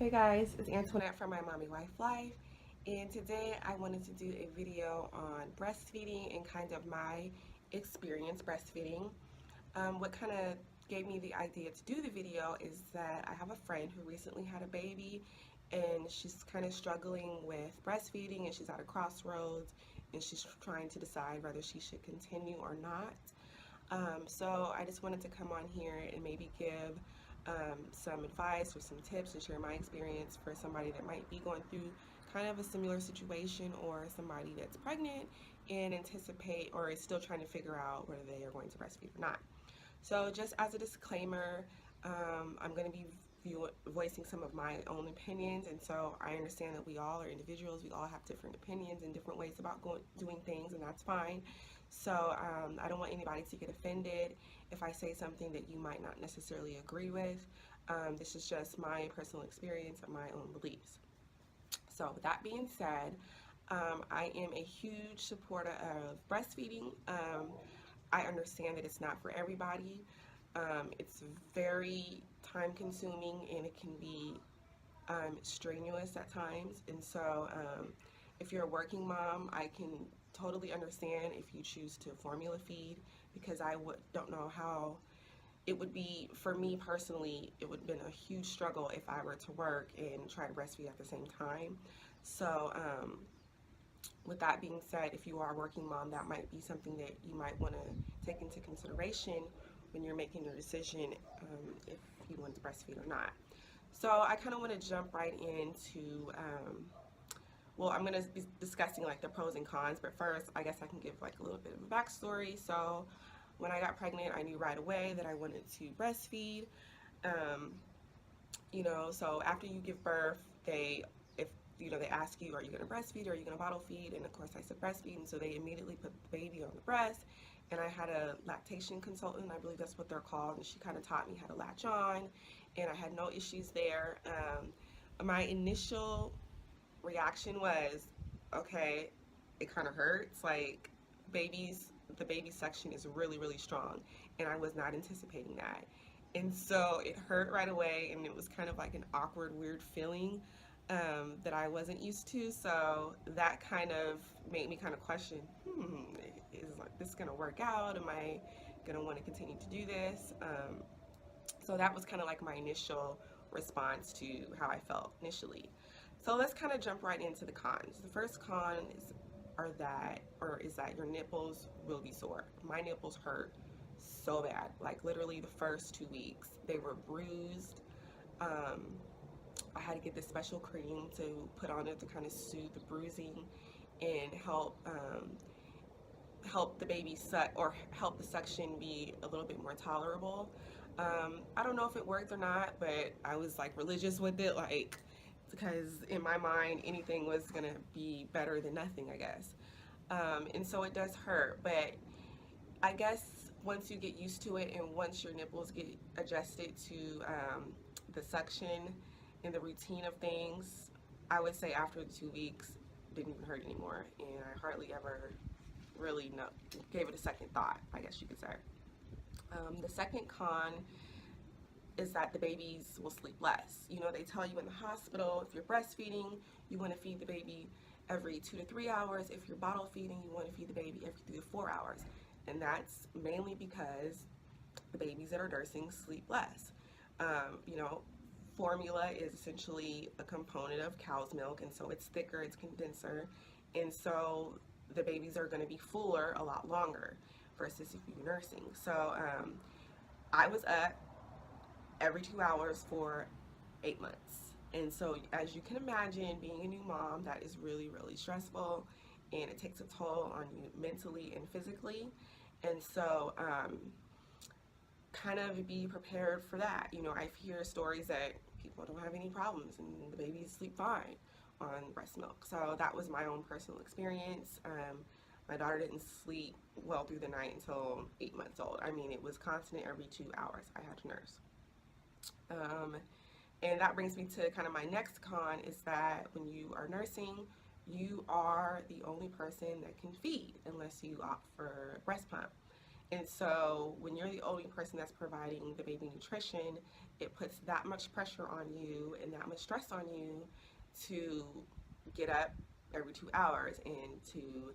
Hey guys, it's Antoinette from My Mommy Wife Life, and today I wanted to do a video on breastfeeding and kind of my experience breastfeeding. What kind of gave me the idea to do the video is that I have a friend who recently had a baby and she's kind of struggling with breastfeeding and she's at a crossroads and she's trying to decide whether she should continue or not. So I just wanted to come on here and maybe give some advice or some tips and share my experience for somebody that might be going through kind of a similar situation or somebody that's pregnant and anticipate or is still trying to figure out whether they are going to breastfeed or not. So just as a disclaimer, I'm going to be voicing some of my own opinions, and so I understand that we all are individuals. We all have different opinions and different ways about doing things, and that's fine. So I don't want anybody to get offended if I say something that you might not necessarily agree with. This is just my personal experience and my own beliefs. So with that being said, I am a huge supporter of breastfeeding. I understand that it's not for everybody. It's very time consuming and it can be strenuous at times. And so, if you're a working mom, I can totally understand if you choose to formula feed because don't know how it would be for me personally. It would have been a huge struggle if I were to work and try to breastfeed at the same time. So, with that being said, if you are a working mom, that might be something that you might want to take into consideration when you're making your decision if you want to breastfeed or not. So I kind of want to jump right into, well, I'm going to be discussing like the pros and cons, but first I guess I can give like a little bit of a backstory. So when I got pregnant, I knew right away that I wanted to breastfeed. Um, so after you give birth, if they ask you, are you going to breastfeed or are you going to bottle feed? And of course I said breastfeed, and so they immediately put the baby on the breast. And I had a lactation consultant, I believe that's what they're called, and she kind of taught me how to latch on, and I had no issues there. My initial reaction was, okay, it kind of hurts. Like the baby suction is really, really strong, and I was not anticipating that. And so it hurt right away, and it was kind of like an awkward, weird feeling that I wasn't used to. So that kind of made me kind of question, is like this gonna work out? Am I gonna want to continue to do this? So that was kind of like my initial response to how I felt initially. So let's kind of jump right into the cons. The first con is that your nipples will be sore. My nipples hurt so bad. Like literally the first 2 weeks, they were bruised. Um, I had to get this special cream to put on it to kind of soothe the bruising and help the baby suck or help the suction be a little bit more tolerable. I don't know if it worked or not, but I was like religious with it, like because in my mind anything was gonna be better than nothing, I guess. And so it does hurt, but I guess once you get used to it and once your nipples get adjusted to the suction and the routine of things, I would say after the 2 weeks, it didn't even hurt anymore, and I hardly ever really gave it a second thought, I guess you could say. The second con is that the babies will sleep less. They tell you in the hospital if you're breastfeeding, you want to feed the baby every 2 to 3 hours. If you're bottle feeding, you want to feed the baby every 3 to 4 hours. And that's mainly because the babies that are nursing sleep less. You know, formula is essentially a component of cow's milk, and so it's thicker, it's condenser, and so the babies are going to be fuller a lot longer versus if you're nursing. So I was up every 2 hours for 8 months. And so, as you can imagine, being a new mom, that is really, really stressful and it takes a toll on you mentally and physically. And so, kind of be prepared for that. I hear stories that people don't have any problems and the babies sleep fine on breast milk. So, that was my own personal experience. My daughter didn't sleep well through the night until 8 months old. I mean, it was constant every 2 hours. I had to nurse. Um, and that brings me to kind of my next con is that when you are nursing, you are the only person that can feed unless you opt for breast pump. And so when you're the only person that's providing the baby nutrition, it puts that much pressure on you and that much stress on you to get up every 2 hours and to,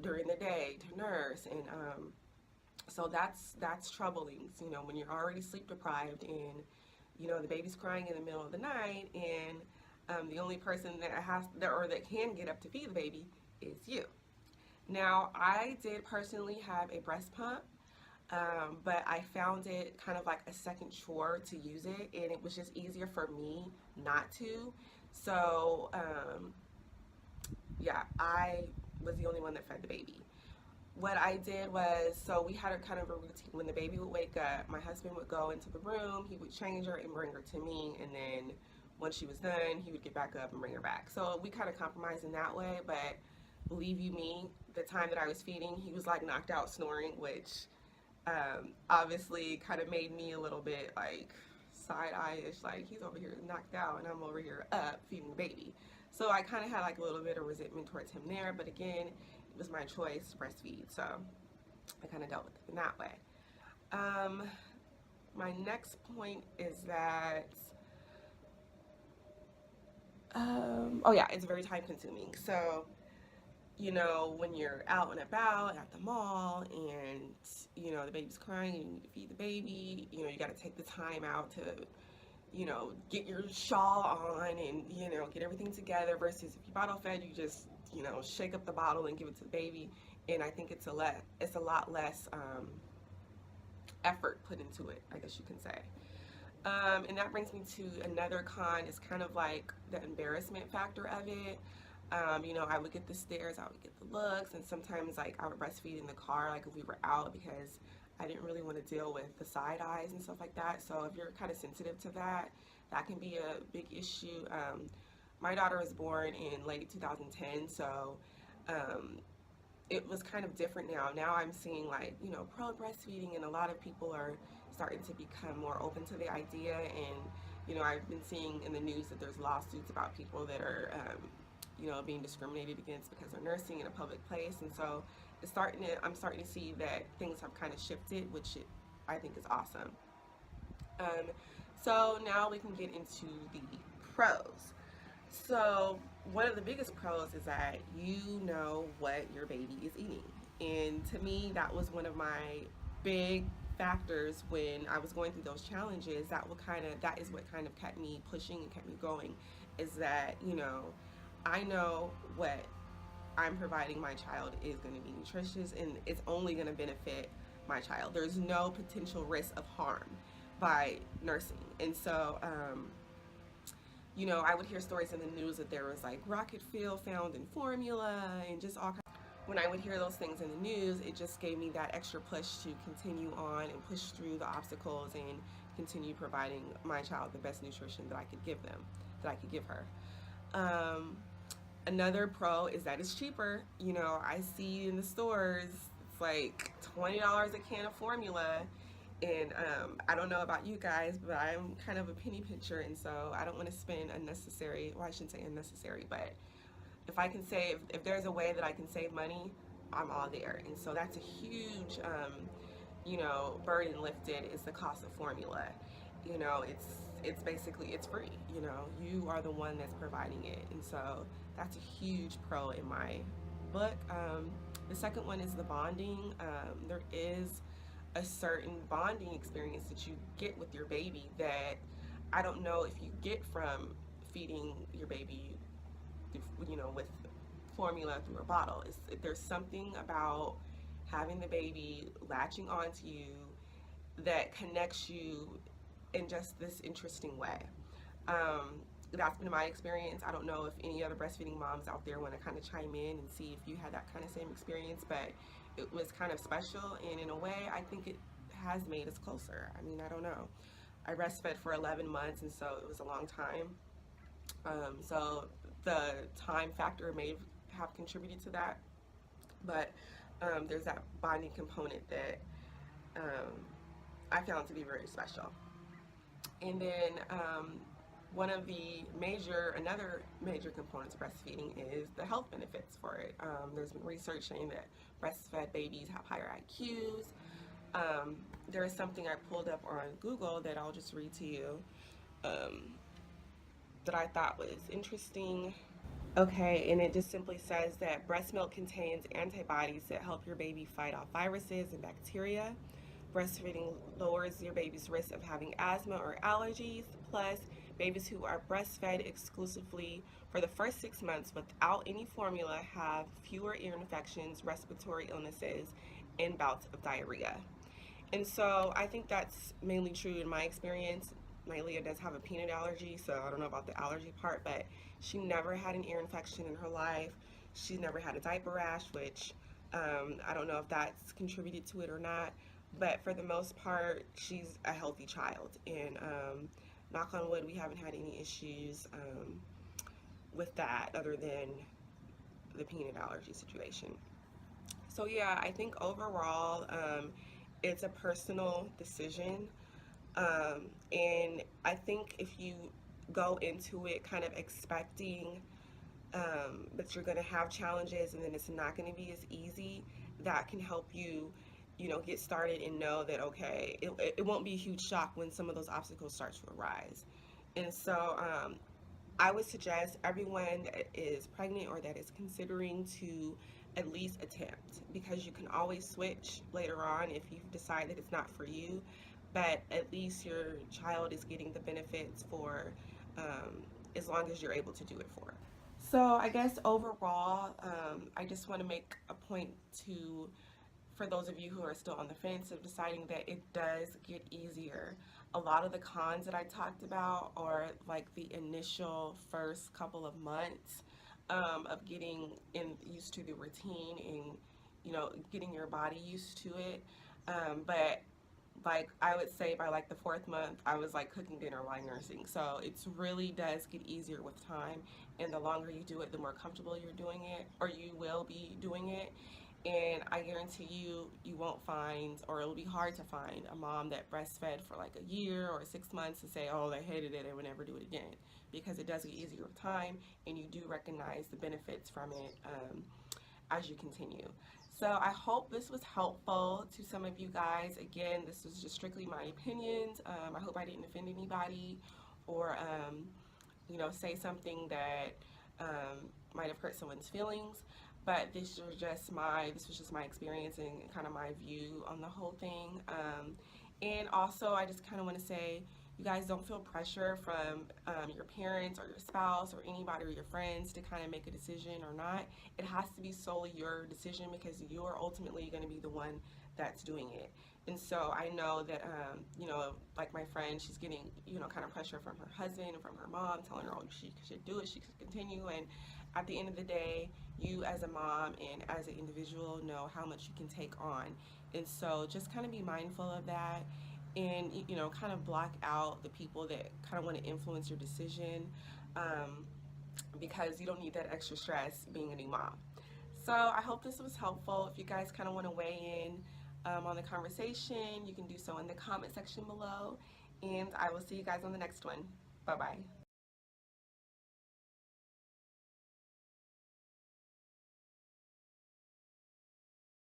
during the day to nurse. And so that's troubling. So, when you're already sleep deprived and, the baby's crying in the middle of the night, and the only person that can get up to feed the baby is you. Now, I did personally have a breast pump, but I found it kind of like a second chore to use it, and it was just easier for me not to. So, yeah, I was the only one that fed the baby. What I did was, so we had a kind of a routine. When the baby would wake up, my husband would go into the room, he would change her and bring her to me, and then once she was done, he would get back up and bring her back. So we kind of compromised in that way, but believe you me, the time that I was feeding, he was like knocked out snoring, which obviously kind of made me a little bit like side-eye-ish, like he's over here knocked out and I'm over here up feeding the baby. So I kind of had like a little bit of resentment towards him there, but again, it was my choice to breastfeed, so I kind of dealt with it in that way. My next point is that, oh yeah, it's very time consuming. So, when you're out and about at the mall and, the baby's crying and you need to feed the baby, you got to take the time out to, get your shawl on and, get everything together, versus if you bottle fed, you just, shake up the bottle and give it to the baby. And I think it's a lot less effort put into it, I guess you can say. And that brings me to another con. It's kind of like the embarrassment factor of it. I would get the stares, I would get the looks, and sometimes like I would breastfeed in the car, like if we were out, because I didn't really want to deal with the side eyes and stuff like that. So if you're kind of sensitive to that, that can be a big issue. My daughter was born in late 2010, so it was kind of different now. Now I'm seeing like, pro breastfeeding, and a lot of people are starting to become more open to the idea. And, I've been seeing in the news that there's lawsuits about people that are, being discriminated against because they're nursing in a public place. And so I'm starting to see that things have kind of shifted, which I think is awesome. So now we can get into the pros. So one of the biggest pros is that you know what your baby is eating. And to me, that was one of my big factors when I was going through those challenges. That is what kind of kept me pushing and kept me going, is that, I know what I'm providing my child is going to be nutritious, and it's only going to benefit my child. There's no potential risk of harm by nursing. And so, I would hear stories in the news that there was like rocket fuel found in formula and just all kinds. When I would hear those things in the news, it just gave me that extra push to continue on and push through the obstacles and continue providing my child the best nutrition that I could give her. Another pro is that it's cheaper. I see in the stores, it's like $20 a can of formula. And I don't know about you guys, but I'm kind of a penny pincher, and so I don't want to spend unnecessary, well, I shouldn't say unnecessary, but if I can save, if there's a way that I can save money, I'm all there. And so that's a huge, burden lifted, is the cost of formula. It's basically, it's free. You are the one that's providing it. And so that's a huge pro in my book. The second one is the bonding. There is a certain bonding experience that you get with your baby that I don't know if you get from feeding your baby, with formula through a bottle. There's something about having the baby latching onto you that connects you in just this interesting way. That's been my experience. I don't know if any other breastfeeding moms out there want to kind of chime in and see if you had that kind of same experience, but it was kind of special, and in a way, I think it has made us closer. I mean, I don't know. I breastfed for 11 months, and so it was a long time. So the time factor may have contributed to that, but there's that bonding component that I found to be very special. And then one of the another major components of breastfeeding is the health benefits for it. There's been research saying that breastfed babies have higher IQs. There is something I pulled up on Google that I'll just read to you, um, that I thought was interesting. Okay, and it just simply says that breast milk contains antibodies that help your baby fight off viruses and bacteria. Breastfeeding lowers your baby's risk of having asthma or allergies. Plus, babies who are breastfed exclusively for the first 6 months without any formula have fewer ear infections, respiratory illnesses, and bouts of diarrhea. And so I think that's mainly true in my experience. My Leah does have a peanut allergy, so I don't know about the allergy part, but she never had an ear infection in her life. She's never had a diaper rash, which I don't know if that's contributed to it or not. But for the most part, she's a healthy child. And knock on wood, we haven't had any issues with that other than the peanut allergy situation. So yeah, I think overall, it's a personal decision. And I think if you go into it kind of expecting that you're going to have challenges and then it's not going to be as easy, that can help you, get started and know that, okay, it won't be a huge shock when some of those obstacles start to arise. And so I would suggest everyone that is pregnant or that is considering to at least attempt, because you can always switch later on if you decide that it's not for you, but at least your child is getting the benefits for as long as you're able to do it for. So I guess overall, I just want to make a point to for those of you who are still on the fence of deciding that it does get easier. A lot of the cons that I talked about are like the initial first couple of months of getting used to the routine and getting your body used to it. But like I would say by like the fourth month, I was like cooking dinner while nursing. So it really does get easier with time, and the longer you do it, the more comfortable you're doing it, or you will be doing it. And I guarantee you, you won't find, or it'll be hard to find, a mom that breastfed for like a year or 6 months and say, oh, they hated it and would never do it again. Because it does get easier with time, and you do recognize the benefits from it as you continue. So I hope this was helpful to some of you guys. Again, this was just strictly my opinions. I hope I didn't offend anybody or, say something that might have hurt someone's feelings. But this was just my experience and kind of my view on the whole thing. And also, I just kind of want to say, you guys don't feel pressure from your parents or your spouse or anybody or your friends to kind of make a decision or not. It has to be solely your decision, because you're ultimately going to be the one that's doing it. And so I know that, like my friend, she's getting, kind of pressure from her husband and from her mom telling her, oh, she should do it, she should continue. And at the end of the day, you as a mom and as an individual know how much you can take on. And so just kind of be mindful of that, and kind of block out the people that kind of want to influence your decision, because you don't need that extra stress being a new mom. So I hope this was helpful. If you guys kind of want to weigh in on the conversation, you can do so in the comment section below, and I will see you guys on the next one. Bye bye.